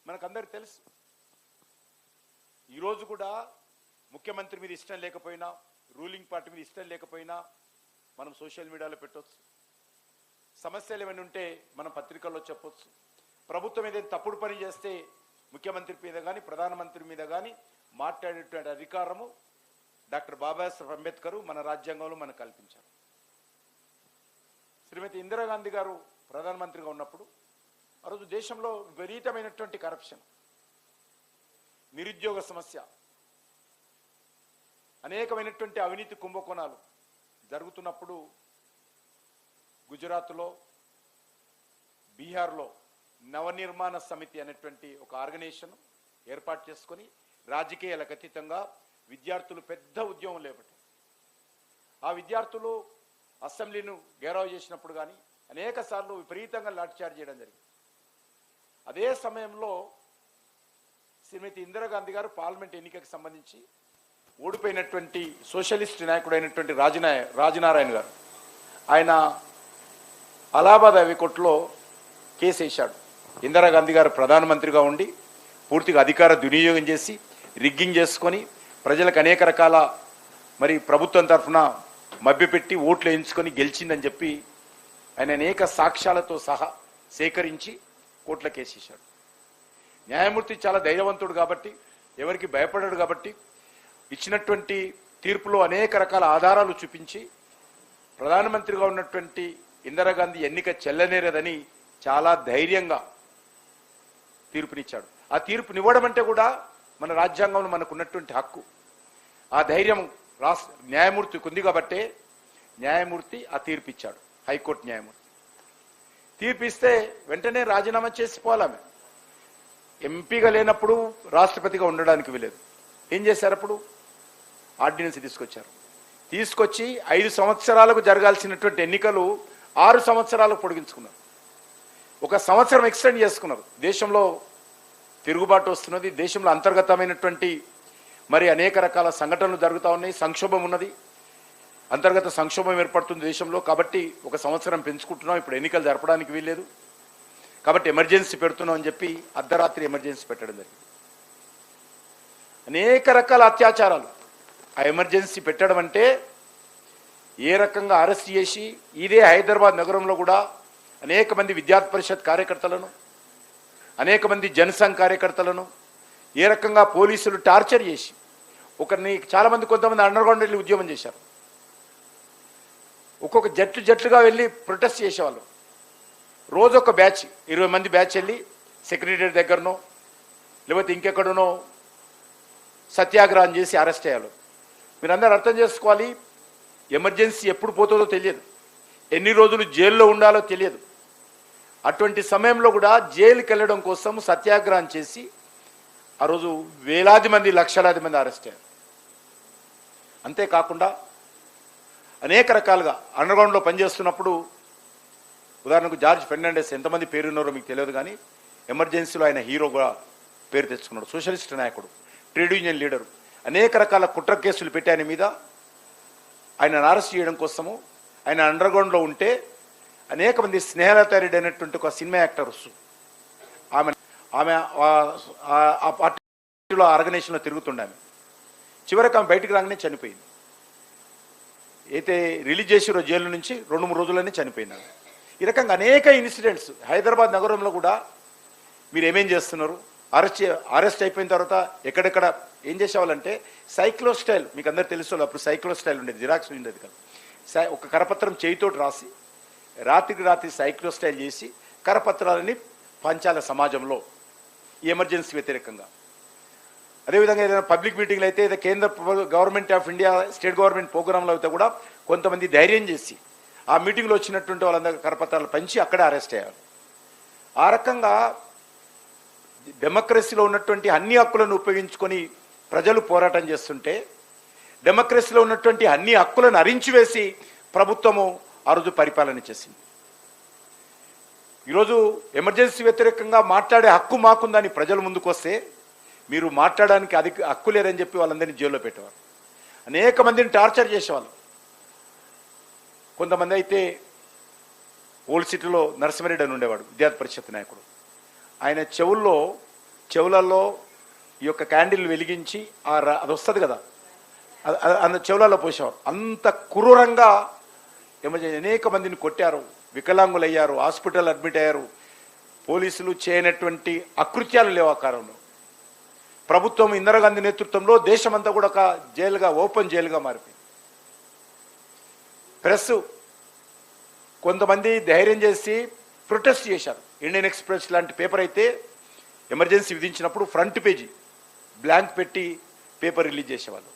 మనకందరికీ తెలుసు. ఈరోజు కూడా ముఖ్యమంత్రి మీద ఇష్టం లేకపోయినా, రూలింగ్ పార్టీ మీద ఇష్టం లేకపోయినా మనం సోషల్ మీడియాలో పెట్టవచ్చు. సమస్యలు ఏమైనా ఉంటే మనం పత్రికల్లో చెప్పొచ్చు. ప్రభుత్వం ఏదైనా తప్పుడు పని చేస్తే ముఖ్యమంత్రి మీద కానీ ప్రధానమంత్రి మీద కానీ మాట్లాడేటువంటి అధికారము డాక్టర్ బాబాసాహెబ్ అంబేద్కర్ మన రాజ్యాంగంలో మనకు కల్పించారు. శ్రీమతి ఇందిరాగాంధీ గారు ప్రధానమంత్రిగా ఉన్నప్పుడు ఆ రోజు దేశంలో విపరీతమైనటువంటి కరప్షన్, నిరుద్యోగ సమస్య, అనేకమైనటువంటి అవినీతి కుంభకోణాలు జరుగుతున్నప్పుడు గుజరాత్లో, బీహార్లో నవనిర్మాణ సమితి అనేటువంటి ఒక ఆర్గనైజేషన్ ఏర్పాటు చేసుకొని రాజకీయాలకు అతీతంగా విద్యార్థులు పెద్ద ఉద్యమం లేపట్టారు. ఆ విద్యార్థులు అసెంబ్లీను గెరావ్ చేసినప్పుడు కానీ అనేక సార్లు విపరీతంగా లాఠీచార్జ్ చేయడం జరిగింది. అదే సమయంలో శ్రీమతి ఇందిరాగాంధీ గారు పార్లమెంట్ ఎన్నికకు సంబంధించి ఓడిపోయినటువంటి సోషలిస్ట్ నాయకుడైనటువంటి రాజనారాయణ గారు ఆయన అలహాబాద్ హైకోర్టులో కేసు వేశాడు. ఇందిరాగాంధీ గారు ప్రధానమంత్రిగా ఉండి పూర్తిగా అధికార దుర్వినియోగం చేసి రిగ్గింగ్ చేసుకొని ప్రజలకు అనేక రకాల మరి ప్రభుత్వం తరఫున మభ్యపెట్టి ఓట్లు వేయించుకొని గెలిచిందని చెప్పి ఆయన అనేక సాక్ష్యాలతో సహా సేకరించి కోర్టులో కేసేశాడు. న్యాయమూర్తి చాలా ధైర్యవంతుడు కాబట్టి, ఎవరికి భయపడాడు కాబట్టి ఇచ్చినటువంటి తీర్పులో అనేక రకాల ఆధారాలు చూపించి ప్రధానమంత్రిగా ఉన్నటువంటి ఇందిరాగాంధీ ఎన్నిక చెల్లనేరదని చాలా ధైర్యంగా తీర్పునిచ్చాడు. ఆ తీర్పునివ్వడం అంటే కూడా మన రాజ్యాంగంలో మనకు ఉన్నటువంటి హక్కు. ఆ ధైర్యం న్యాయమూర్తికి ఉంది కాబట్టే న్యాయమూర్తి ఆ తీర్పు ఇచ్చాడు. హైకోర్టు న్యాయమూర్తి తీర్పు ఇస్తే వెంటనే రాజీనామా చేసిపోవాలామె. ఎంపీగా లేనప్పుడు రాష్ట్రపతిగా ఉండడానికి వీలేదు. ఏం చేశారు? అప్పుడు ఆర్డినెన్స్ తీసుకొచ్చి 5 సంవత్సరాలకు జరగాల్సినటువంటి ఎన్నికలు 6 సంవత్సరాలకు పొడిగించుకున్నారు. 1 సంవత్సరం ఎక్స్టెండ్ చేసుకున్నారు. దేశంలో తిరుగుబాటు వస్తున్నది, దేశంలో అంతర్గతమైనటువంటి మరి అనేక రకాల సంఘటనలు జరుగుతూ ఉన్నాయి, సంక్షోభం ఉన్నది, అంతర్గత సంక్షోభం ఏర్పడుతుంది దేశంలో. కాబట్టి 1 సంవత్సరం పెంచుకుంటున్నాం. ఇప్పుడు ఎన్నికలు జరపడానికి వీల్లేదు కాబట్టి ఎమర్జెన్సీ పెడుతున్నాం అని చెప్పి అర్ధరాత్రి ఎమర్జెన్సీ పెట్టడం జరిగింది. అనేక రకాల అత్యాచారాలు. ఆ ఎమర్జెన్సీ పెట్టడం అంటే ఏ రకంగా అరెస్ట్ చేసి ఇదే హైదరాబాద్ నగరంలో కూడా అనేక మంది విద్యార్థి పరిషత్ కార్యకర్తలను, అనేక మంది జనసంఘ్ కార్యకర్తలను ఏ రకంగా పోలీసులు టార్చర్ చేసి ఒకరిని చాలామంది కొంతమంది అండర్గ్రౌండ్ వెళ్ళి ఉద్యమం చేశారు. ఒక్కొక్క జట్లుగా వెళ్ళి ప్రొటెస్ట్ చేసేవాళ్ళు. రోజు ఒక బ్యాచ్ 20 మంది బ్యాచ్ వెళ్ళి సెక్రటరీ దగ్గరనో లేకపోతే ఇంకెక్కడనో సత్యాగ్రహం చేసి అరెస్ట్ అయ్యారు. మీరందరూ అర్థం చేసుకోవాలి, ఎమర్జెన్సీ ఎప్పుడు పోతుందో తెలియదు, ఎన్ని రోజులు జైల్లో ఉండాలో తెలియదు. అటువంటి సమయంలో కూడా జైలుకి వెళ్ళడం కోసం సత్యాగ్రహం చేసి ఆ రోజు వేలాది మంది, లక్షలాది మంది అరెస్ట్ అయ్యారు. అంతేకాకుండా అనేక రకాలుగా అండర్గ్రౌండ్లో పనిచేస్తున్నప్పుడు, ఉదాహరణకు జార్జ్ ఫెర్నాండెస్, ఎంతమంది పేరున్నారో మీకు తెలియదు కానీ ఎమర్జెన్సీలో ఆయన హీరోగా పేరు తెచ్చుకున్నాడు. సోషలిస్ట్ నాయకుడు, ట్రేడ్ యూనియన్ లీడరు. అనేక రకాల కుట్ర కేసులు పెట్టి ఆయన మీద ఆయనను అరెస్ట్ చేయడం కోసము ఆయన అండర్గ్రౌండ్లో ఉంటే అనేక మంది స్నేహలత రెడ్డి అనేటువంటి ఒక సినిమా యాక్టర్ ఆమె ఆ పార్టీలో ఆర్గనైజేషన్లో తిరుగుతుండే ఆమె. చివరికి ఆమె బయటకు రాగానే చనిపోయింది. అయితే రిలీజ్ చేసిరో జైలు నుంచి 2-3 రోజులనే చనిపోయినారు. ఈ రకంగా అనేక ఇన్సిడెంట్స్ హైదరాబాద్ నగరంలో కూడా మీరు ఏమేం చేస్తున్నారు? అరెస్ట్ అయిపోయిన తర్వాత ఎక్కడెక్కడ ఏం చేసేవాళ్ళంటే సైక్లో స్టైల్, మీకు అందరు తెలుసు, అప్పుడు సైక్లో స్టైల్ ఉండేది, జిరాక్స్ ఉండేది కదా. ఒక కరపత్రం చేయితోటి రాసి రాత్రికి రాత్రి సైక్లో స్టైల్ చేసి కరపత్రాలని పంచాల సమాజంలో ఈ ఎమర్జెన్సీ వ్యతిరేకంగా. అదేవిధంగా ఏదైనా పబ్లిక్ మీటింగ్లు అయితే, ఏదైనా కేంద్ర government of India, state government ప్రోగ్రాంలో అయితే కూడా కొంతమంది ధైర్యం చేసి ఆ మీటింగ్లో వచ్చినటువంటి వాళ్ళందరూ కరపత్రాలు పంచి అక్కడే అరెస్ట్ అయ్యారు. ఆ రకంగా డెమోక్రసీలో ఉన్నటువంటి అన్ని హక్కులను ఉపయోగించుకొని ప్రజలు పోరాటం చేస్తుంటే, డెమోక్రసీలో ఉన్నటువంటి అన్ని హక్కులను అరించివేసి ప్రభుత్వము ఆ రోజు పరిపాలన చేసింది. ఈరోజు ఎమర్జెన్సీ వ్యతిరేకంగా మాట్లాడే హక్కు మాకుందని ప్రజలు ముందుకు వస్తే మీరు మాట్లాడడానికి హక్కు లేదని చెప్పి వాళ్ళందరినీ జైల్లో పెట్టేవారు. అనేక మందిని టార్చర్ చేసేవాళ్ళు. కొంతమంది అయితే ఓల్డ్ సిటీలో నరసింహారెడ్డి అని ఉండేవాడు, విద్యార్థి పరిషత్ నాయకుడు. ఆయన చెవుల్లో చెవులలో ఈ యొక్క క్యాండిల్ వెలిగించి అది వస్తుంది కదా, అంత చెవులలో పోసేవారు. అంత క్రూరంగా ఎమర్జెన్సీ అనేక మందిని కొట్టారు, వికలాంగులయ్యారు, హాస్పిటల్ అడ్మిట్ అయ్యారు. పోలీసులు చేయనటువంటి అకృత్యాలు లేవు ఆ కాలంలో. ప్రభుత్వం ఇందిరాగాంధీ నేతృత్వంలో దేశమంతా కూడా ఒక జైలుగా, ఓపెన్ జైలుగా మారిపోయింది. ప్రెస్ కొంతమంది ధైర్యం చేసి ప్రొటెస్ట్ చేశారు. ఇండియన్ ఎక్స్ప్రెస్ లాంటి పేపర్ అయితే ఎమర్జెన్సీ విధించినప్పుడు ఫ్రంట్ పేజీ బ్లాంక్ పెట్టి పేపర్ రిలీజ్ చేసేవాళ్ళు.